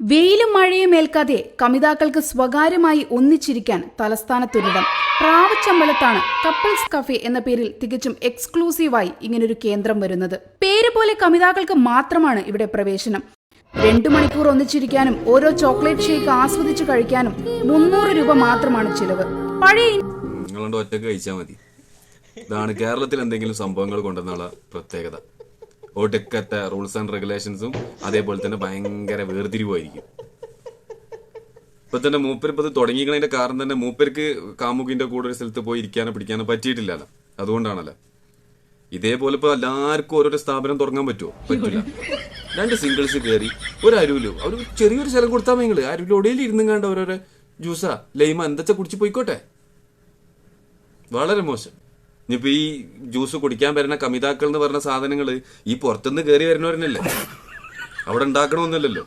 വെയിലും മഴയും ഏൽക്കാതെ കമിതാക്കൾക്ക് സ്വകാര്യമായി ഒന്നിച്ചിരിക്കാൻ തലസ്ഥാനത്തൊരിടം. പ്രാവച്ചമ്പലത്താണ് കപ്പിൾസ് കഫേ എന്ന പേരിൽ തികച്ചും എക്സ്ക്ലൂസീവായി ഇങ്ങനൊരു കേന്ദ്രം വരുന്നത്. പേര് പോലെ കമിതാക്കൾക്ക് മാത്രമാണ് ഇവിടെ പ്രവേശനം. 2 മണിക്കൂർ ഒന്നിച്ചിരിക്കാനും ഓരോ ചോക്ലേറ്റ് ഷേക്ക് ആസ്വദിച്ച് കഴിക്കാനും 300 രൂപ മാത്രമാണ് ചിലവ്. പഴയ നിങ്ങളോട് ഒറ്റക്ക് കഴിച്ചാൽ മതി. ഇതാണ് കേരളത്തിൽ എന്തെങ്കിലും സംഭവങ്ങൾ കൊണ്ടെന്നുള്ള പ്രത്യേകത. ഒടുക്കത്തെ റൂൾസ് ആൻഡ് റെഗുലേഷൻസും അതേപോലെ തന്നെ ഭയങ്കര വേർതിരിവായിരിക്കും. ഇപ്പൊ തന്നെ മൂപ്പരിപ്പത് തുടങ്ങിക്കണതിന്റെ കാരണം തന്നെ മൂപ്പർക്ക് കാമുകിന്റെ കൂടെ ഒരു സ്ഥലത്ത് പോയി ഇരിക്കാനോ പിടിക്കാനോ പറ്റിയിട്ടില്ലല്ലോ. അതുകൊണ്ടാണല്ലോ. ഇതേപോലെ ഇപ്പൊ എല്ലാവർക്കും ഓരോരോ സ്ഥാപനം തുടങ്ങാൻ പറ്റുമോ? പറ്റില്ല. 2 സിംഗിൾസ് കയറി ഒരു അരുവിലോ അവർ ചെറിയൊരു സ്ഥലം കൊടുത്താൽ നിങ്ങള് അരുവിൽ ഒടയിൽ ഇരുന്നും കണ്ട ഓരോരോ ജ്യൂസാ ലൈമ എന്താ കുടിച്ച് പോയിക്കോട്ടെ. വളരെ മോശം. ഇനിയിപ്പോ ഈ ജ്യൂസ് കുടിക്കാൻ വരുന്ന കമിതാക്കൾ എന്ന് പറഞ്ഞ സാധനങ്ങള് ഈ പുറത്തുനിന്ന് കയറി വരുന്നവരനല്ലേ, അവിടെ ഉണ്ടാക്കണമെന്നല്ലല്ലോ.